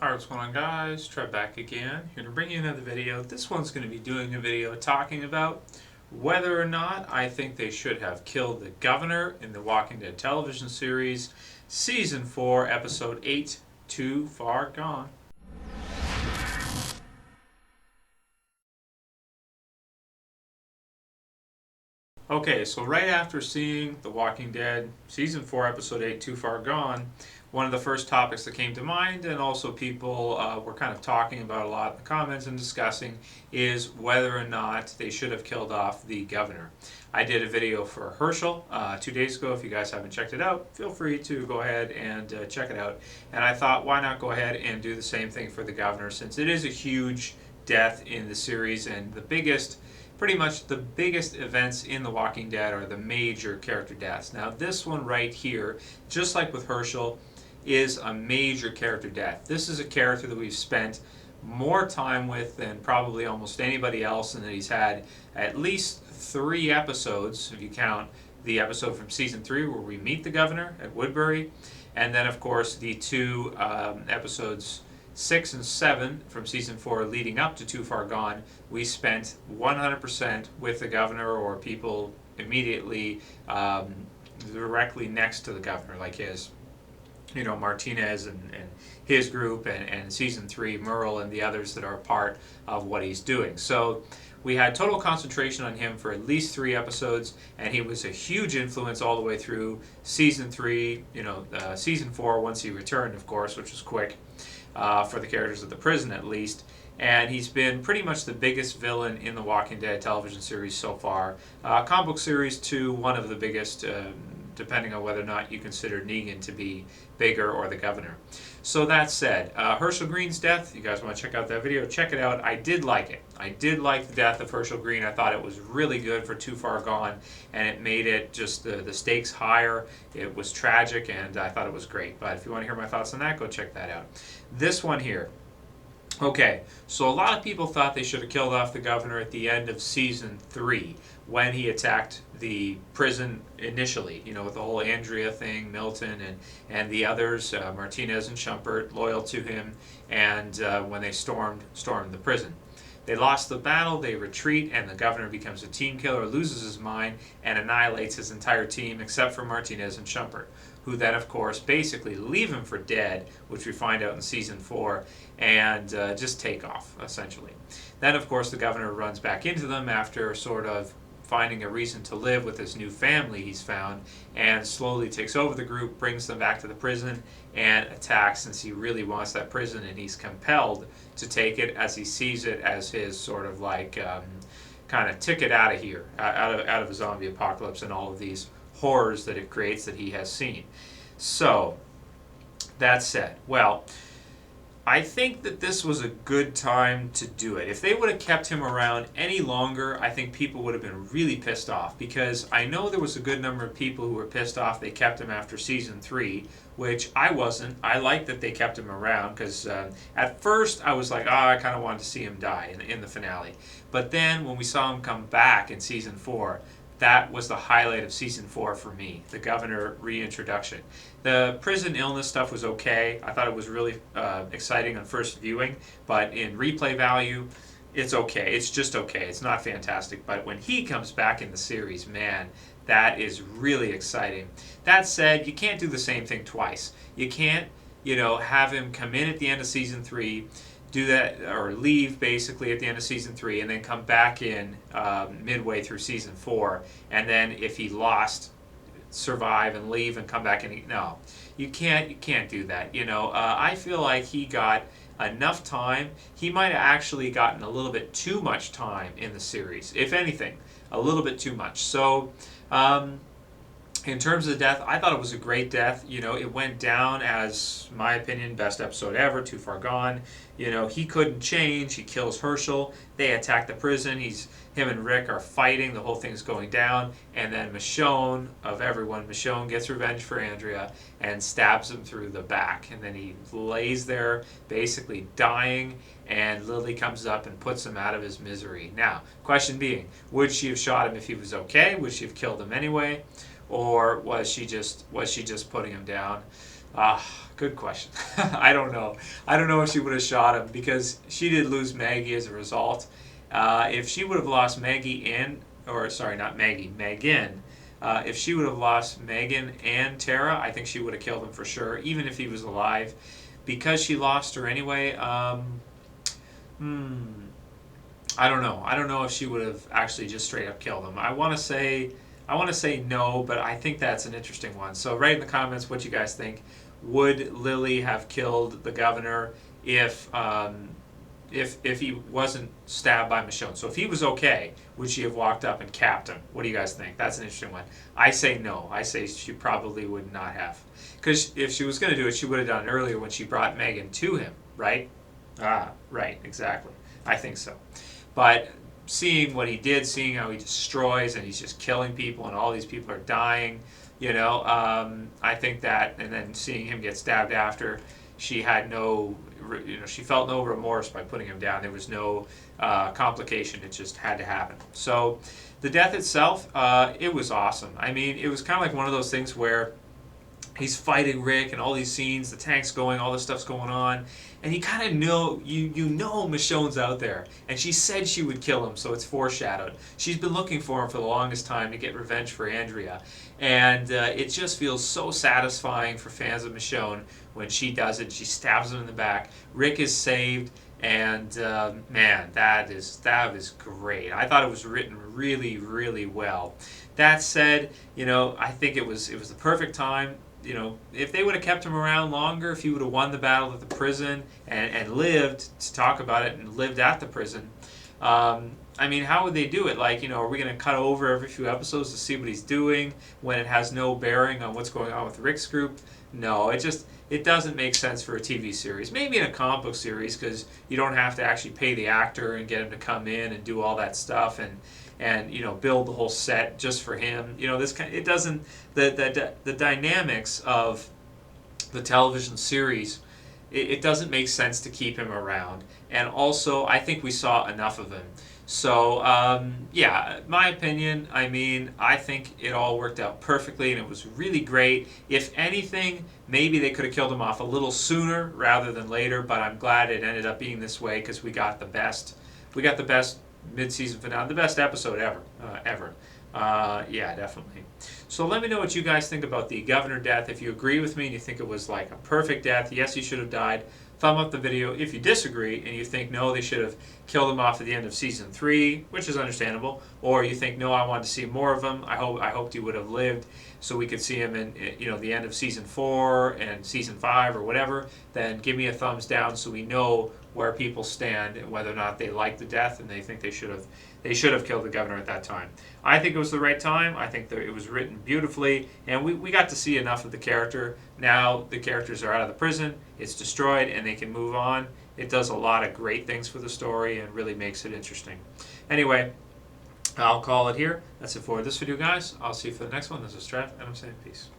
Alright, what's going on, guys? Trev back again, here to bring you another video. This one's going to be doing a video talking about whether or not I think they should have killed the governor in the Walking Dead television series, Season 4, Episode 8, Too Far Gone. Okay, so right after seeing The Walking Dead, Season 4, Episode 8, Too Far Gone, one of the first topics that came to mind, and also people were kind of talking about a lot in the comments and discussing, is whether or not they should have killed off the governor. I did a video for Herschel 2 days ago. If you guys haven't checked it out, feel free to go ahead and check it out. And I thought, why not go ahead and do the same thing for the governor, since it is a huge death in the series, and pretty much the biggest events in The Walking Dead are the major character deaths. Now this one right here, just like with Herschel, is a major character death. This is a character that we've spent more time with than probably almost anybody else, and that he's had at least 3 episodes, if you count the episode from Season 3 where we meet the governor at Woodbury, and then of course the 2 episodes 6 and 7 from Season 4 leading up to Too Far Gone, we spent 100% with the governor or people immediately directly next to the governor, like his, Martinez and his group, and Season 3, Merle and the others that are a part of what he's doing. So we had total concentration on him for at least 3 episodes, and he was a huge influence all the way through Season 3, Season 4, once he returned, of course, which was quick. For the characters of the prison at least, and he's been pretty much the biggest villain in the Walking Dead television series so far. Comic book series too, one of the biggest, depending on whether or not you consider Negan to be bigger or the governor. So that said, Herschel Green's death, you guys want to check out that video, check it out. I did like it. I did like the death of Herschel Green. I thought it was really good for Too Far Gone, and it made it just the stakes higher. It was tragic, and I thought it was great. But if you want to hear my thoughts on that, go check that out. This one here. Okay, so a lot of people thought they should have killed off the governor at the end of Season 3 when he attacked the prison initially, with the whole Andrea thing, Milton and the others, Martinez and Shumpert, loyal to him, and when they stormed the prison. They lost the battle, they retreat, and the governor becomes a team killer, loses his mind, and annihilates his entire team except for Martinez and Shumpert, who then, of course, basically leave him for dead, which we find out in Season 4, and just take off, essentially. Then, of course, the governor runs back into them after sort of finding a reason to live with this new family he's found, and slowly takes over the group, brings them back to the prison, and attacks, since he really wants that prison, and he's compelled to take it as he sees it as his sort of like kind of ticket out of here, out of a zombie apocalypse and all of these horrors that it creates that he has seen. So, that said, well, I think that this was a good time to do it. If they would have kept him around any longer, I think people would have been really pissed off, because I know there was a good number of people who were pissed off they kept him after Season 3, which I wasn't. I liked that they kept him around, because at first I was like, I kind of wanted to see him die in the finale. But then when we saw him come back in Season 4, that was the highlight of Season 4 for me, the governor reintroduction. The prison illness stuff was okay. I thought it was really exciting on first viewing, but in replay value, it's okay. It's just okay. It's not fantastic. But when he comes back in the series, man, that is really exciting. That said, you can't do the same thing twice. You can't, have him come in at the end of Season 3, do that, or leave basically at the end of Season 3, and then come back in midway through Season 4, and then if he lost, survive and leave and come back and no, you can't do that. I feel like he got enough time. He might have actually gotten a little bit too much time in the series, if anything, a little bit too much. So in terms of the death, I thought it was a great death. It went down as, my opinion, best episode ever, Too Far Gone. He couldn't change. He kills Herschel. They attack the prison. Him and Rick are fighting. The whole thing's going down. And then Michonne, of everyone, Michonne gets revenge for Andrea and stabs him through the back. And then he lays there basically dying, and Lily comes up and puts him out of his misery. Now, question being, would she have shot him if he was okay? Would she have killed him anyway? Or was she just putting him down? Good question. I don't know. I don't know if she would have shot him because she did lose Maggie as a result. If she would have lost Maggie and, or sorry, not Maggie, Megan. If she would have lost Megan and Tara, I think she would have killed him for sure, even if he was alive. Because she lost her anyway, hmm, I don't know. I don't know if she would have actually just straight up killed him. I want to say no, but I think that's an interesting one. So write in the comments what you guys think. Would Lily have killed the governor if he wasn't stabbed by Michonne? So if he was okay, would she have walked up and capped him? What do you guys think? That's an interesting one. I say no. I say she probably would not have. Because if she was going to do it, she would have done it earlier when she brought Megan to him, right? Right, exactly. I think so. But seeing what he did, seeing how he destroys and he's just killing people and all these people are dying, I think that, and then seeing him get stabbed after, she had no, she felt no remorse by putting him down. There was no complication. It just had to happen. So the death itself, it was awesome. I mean, it was kind of like one of those things where he's fighting Rick and all these scenes, the tank's going, all this stuff's going on, and you kind of know, you know Michonne's out there, and she said she would kill him, so it's foreshadowed. She's been looking for him for the longest time to get revenge for Andrea, and it just feels so satisfying for fans of Michonne when she does it. She stabs him in the back. Rick is saved, and man, that is great. I thought it was written really, really well. That said, I think it was the perfect time. If they would have kept him around longer, if he would have won the battle at the prison and lived to talk about it and lived at the prison, I mean, how would they do it? Like, are we going to cut over every few episodes to see what he's doing when it has no bearing on what's going on with Rick's group? No, it doesn't make sense for a TV series. Maybe in a comic book series, because you don't have to actually pay the actor and get him to come in and do all that stuff and build the whole set just for him. It doesn't, the dynamics of the television series, it doesn't make sense to keep him around. And also, I think we saw enough of him. So, yeah, my opinion, I think it all worked out perfectly and it was really great. If anything, maybe they could have killed him off a little sooner rather than later, but I'm glad it ended up being this way because we got the best mid-season finale, the best episode ever. Yeah, definitely. So let me know what you guys think about the governor death. If you agree with me and you think it was like a perfect death, yes, he should have died, thumb up the video. If you disagree and you think, no, they should have killed him off at the end of season 3, which is understandable, or you think, no, I wanted to see more of him, I hoped he would have lived so we could see him in the end of season 4 and season 5 or whatever, then give me a thumbs down so we know where people stand and whether or not they like the death and they think they should have killed the governor at that time. I think it was the right time. I think that it was written beautifully, and we got to see enough of the character. Now the characters are out of the prison, it's destroyed, and they can move on. It does a lot of great things for the story and really makes it interesting. Anyway, I'll call it here. That's it for this video, guys. I'll see you for the next one. This is Trev, and I'm saying peace.